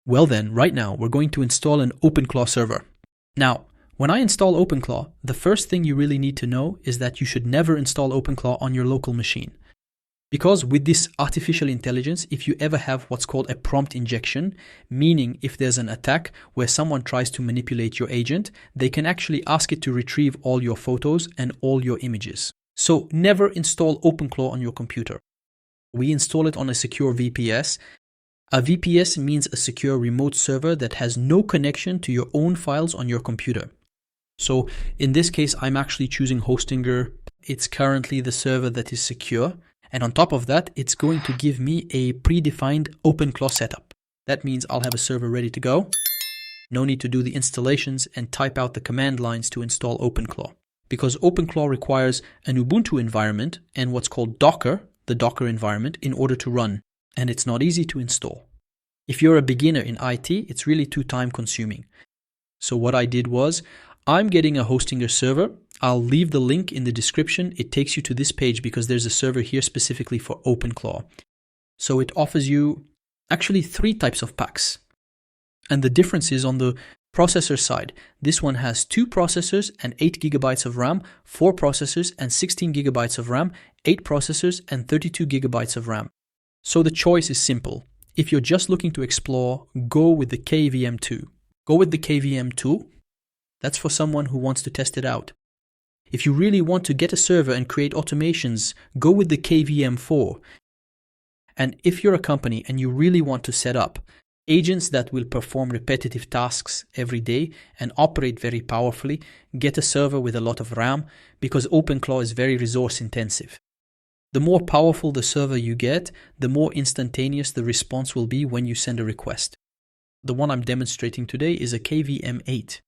Well then, right now, we're going to install an OpenClaw server. Now, when I install OpenClaw, the first thing you really need to know is that you should never install OpenClaw on your local machine. Because with this artificial intelligence, if you ever have what's called a prompt injection, meaning if there's an attack where someone tries to manipulate your agent, they can actually ask it to retrieve all your photos and all your images. So never install OpenClaw on your computer. We install it on a secure VPS. A VPS means a secure remote server that has no connection to your own files on your computer. So in this case, I'm actually choosing Hostinger. It's currently the server that is secure. And on top of that, it's going to give me a predefined OpenClaw setup. That means I'll have a server ready to go. No need to do the installations and type out the command lines to install OpenClaw. Because OpenClaw requires an Ubuntu environment and what's called Docker, the Docker environment, in order to run. And it's not easy to install. If you're a beginner in IT, it's really too time consuming. So what I did was, I'm getting a Hostinger server. I'll leave the link in the description. It takes you to this page because there's a server here specifically for OpenClaw. So it offers you actually 3 types of packs. And the difference is on the processor side. This one has 2 processors and 8 gigabytes of RAM, 4 processors and 16 gigabytes of RAM, 8 processors and 32 gigabytes of RAM. So the choice is simple. If you're just looking to explore, go with the KVM2. Go with the KVM2. That's for someone who wants to test it out. If you really want to get a server and create automations, go with the KVM4. And if you're a company and you really want to set up agents that will perform repetitive tasks every day and operate very powerfully, get a server with a lot of RAM because OpenClaw is very resource intensive. The more powerful the server you get, the more instantaneous the response will be when you send a request. The one I'm demonstrating today is a KVM8.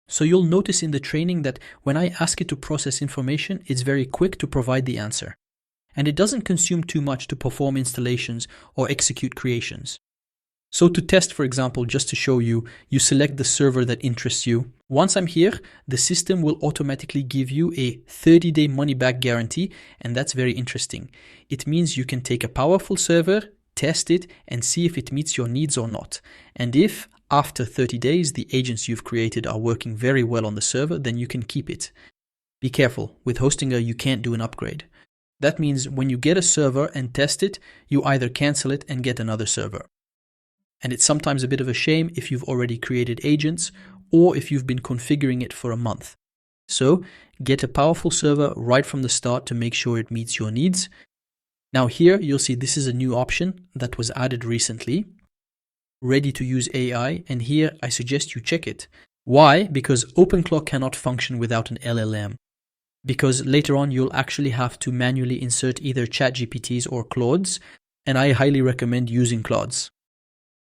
So you'll notice in the training that when I ask it to process information, it's very quick to provide the answer. And it doesn't consume too much to perform installations or execute creations. So to test, for example, just to show you, you select the server that interests you. Once I'm here, the system will automatically give you a 30-day money-back guarantee, and that's very interesting. It means you can take a powerful server, test it, and see if it meets your needs or not. And if, after 30 days, the agents you've created are working very well on the server, then you can keep it. Be careful, with Hostinger you can't do an upgrade. That means when you get a server and test it, you either cancel it and get another server. And it's sometimes a bit of a shame if you've already created agents or if you've been configuring it for a month. So get a powerful server right from the start to make sure it meets your needs. Now here you'll see this is a new option that was added recently. Ready to use AI, and here I suggest you check it. Why? Because OpenClaw cannot function without an LLM. Because later on you'll actually have to manually insert either ChatGPTs or Claudes, and I highly recommend using Claudes.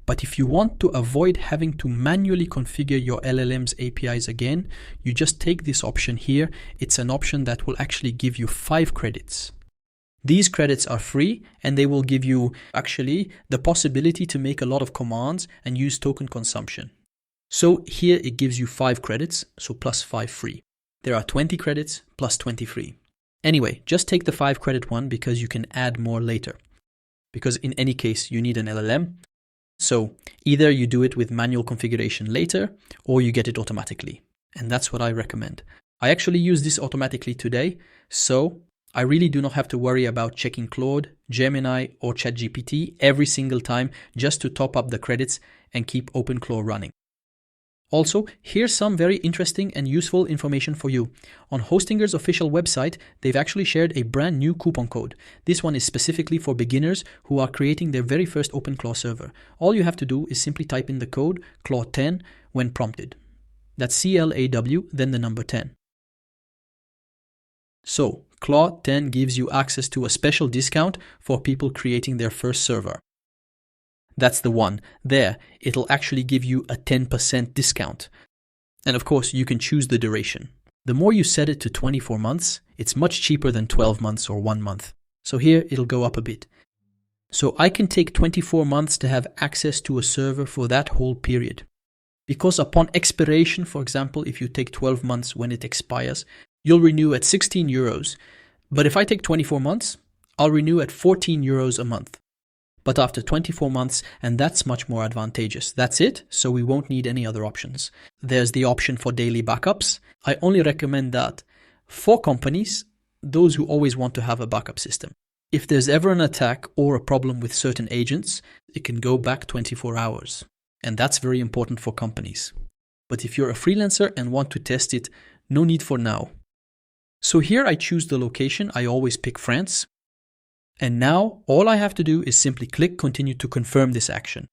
But if you want to avoid having to manually configure your LLM's APIs again, you just take this option here. It's an option that will actually give you 5 credits. These credits are free and they will give you actually the possibility to make a lot of commands and use token consumption. So here it gives you 5 credits, so plus 5 free. There are 20 credits plus 20 free. Anyway, just take the 5 credit one because you can add more later. Because in any case, you need an LLM. So either you do it with manual configuration later or you get it automatically. And that's what I recommend. I actually use this automatically today, so I really do not have to worry about checking Claude, Gemini or ChatGPT every single time just to top up the credits and keep OpenClaw running. Also, here's some very interesting and useful information for you. On Hostinger's official website, they've actually shared a brand new coupon code. This one is specifically for beginners who are creating their very first OpenClaw server. All you have to do is simply type in the code CLAW10 when prompted. That's CLAW, then the number 10. So, CLAW10 gives you access to a special discount for people creating their first server. That's the one. There, it'll actually give you a 10% discount. And of course, you can choose the duration. The more you set it to 24 months, it's much cheaper than 12 months or 1 month. So here, it'll go up a bit. So I can take 24 months to have access to a server for that whole period. Because upon expiration, for example, if you take 12 months when it expires, you'll renew at 16 euros. But if I take 24 months, I'll renew at 14 euros a month. but after 24 months, and that's much more advantageous. That's it, so we won't need any other options. There's the option for daily backups. I only recommend that for companies, those who always want to have a backup system. If there's ever an attack or a problem with certain agents, it can go back 24 hours. And that's very important for companies. But if you're a freelancer and want to test it, no need for now. So here I choose the location. I always pick France. And now all I have to do is simply click continue to confirm this action.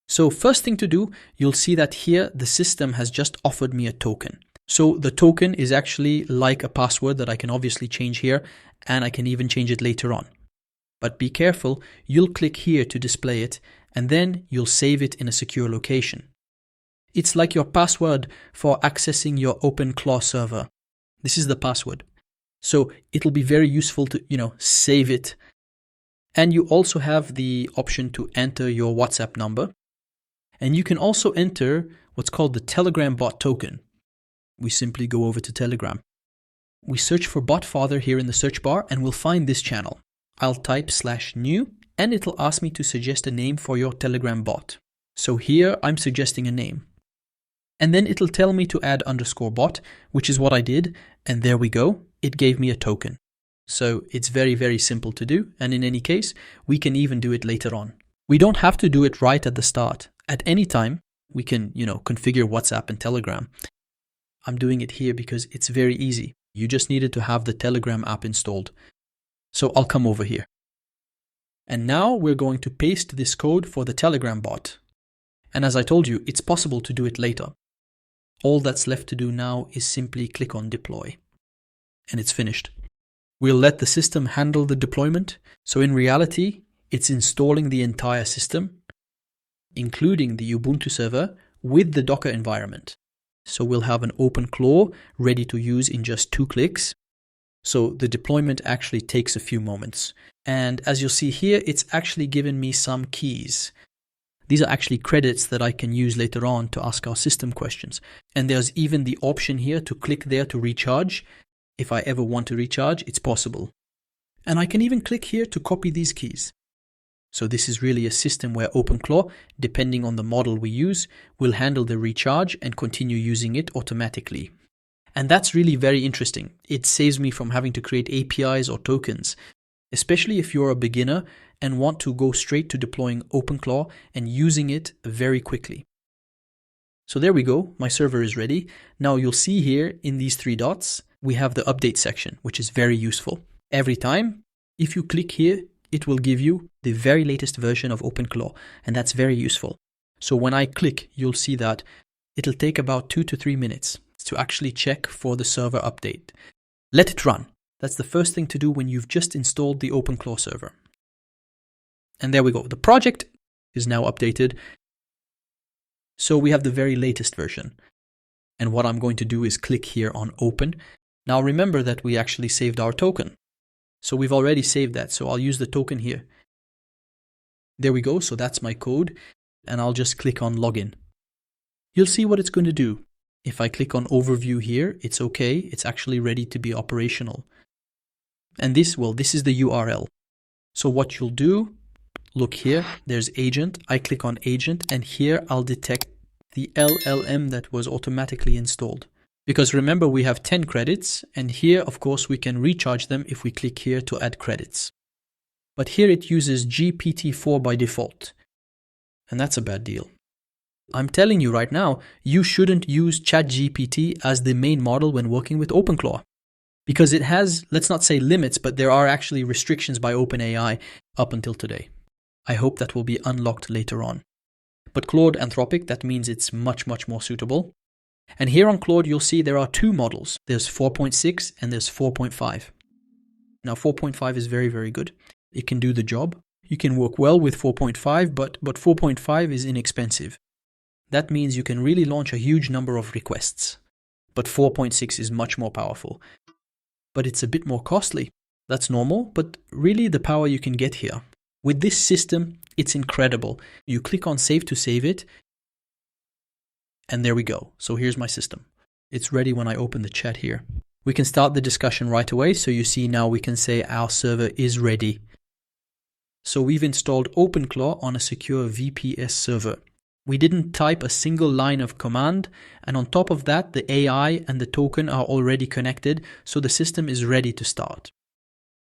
So first thing to do, you'll see that here the system has just offered me a token. So the token is actually like a password that I can obviously change here, and I can even change it later on. But be careful, you'll click here to display it, and then you'll save it in a secure location. It's like your password for accessing your OpenClaw server. This is the password. So it'll be very useful to, save it. And you also have the option to enter your WhatsApp number. And you can also enter what's called the Telegram bot token. We simply go over to Telegram. We search for Botfather here in the search bar and we'll find this channel. I'll type /new and it'll ask me to suggest a name for your Telegram bot. So here I'm suggesting a name. And then it'll tell me to add _bot, which is what I did. And there we go. It gave me a token. So it's very, very simple to do. And in any case, we can even do it later on. We don't have to do it right at the start. At any time, we can, configure WhatsApp and Telegram. I'm doing it here because it's very easy. You just needed to have the Telegram app installed. So I'll come over here. And now we're going to paste this code for the Telegram bot. And as I told you, it's possible to do it later. All that's left to do now is simply click on deploy. And it's finished. We'll let the system handle the deployment. So in reality, it's installing the entire system, including the Ubuntu server with the Docker environment. So we'll have an OpenClaw ready to use in just 2 clicks. So the deployment actually takes a few moments. And as you'll see here, it's actually given me some keys. These are actually credits that I can use later on to ask our system questions. And there's even the option here to click there to recharge. If I ever want to recharge, it's possible. And I can even click here to copy these keys. So this is really a system where OpenClaw, depending on the model we use, will handle the recharge and continue using it automatically. And that's really very interesting. It saves me from having to create APIs or tokens, especially if you're a beginner and want to go straight to deploying OpenClaw and using it very quickly. So there we go. My server is ready. Now you'll see here in these 3 dots, we have the update section, which is very useful. Every time, if you click here, it will give you the very latest version of OpenClaw, and that's very useful. So when I click, you'll see that it'll take about 2 to 3 minutes to actually check for the server update. Let it run. That's the first thing to do when you've just installed the OpenClaw server. And there we go. The project is now updated. So we have the very latest version. And what I'm going to do is click here on Open. Now remember that we actually saved our token. So we've already saved that. So I'll use the token here. There we go. So that's my code. And I'll just click on Login. You'll see what it's going to do. If I click on Overview here, it's okay. It's actually ready to be operational. And this is the URL. So what you'll do, look here, there's agent. I click on agent and here I'll detect the LLM that was automatically installed. Because remember, we have 10 credits, and here, of course, we can recharge them if we click here to add credits. But here it uses GPT-4 by default, and that's a bad deal. I'm telling you right now, you shouldn't use ChatGPT as the main model when working with OpenClaw, because it has, let's not say limits, but there are actually restrictions by OpenAI up until today. I hope that will be unlocked later on. But Claude Anthropic, that means it's much, much more suitable. And here on Claude, you'll see there are 2 models. There's 4.6 and there's 4.5. Now 4.5 is very, very good. It can do the job. You can work well with 4.5, but 4.5 is inexpensive. That means you can really launch a huge number of requests. But 4.6 is much more powerful. But it's a bit more costly. That's normal, but really the power you can get here. With this system, it's incredible. You click on Save to save it. And there we go. So here's my system. It's ready when I open the chat here. We can start the discussion right away. So you see now we can say our server is ready. So we've installed OpenClaw on a secure VPS server. We didn't type a single line of command, and on top of that, the AI and the token are already connected, so the system is ready to start.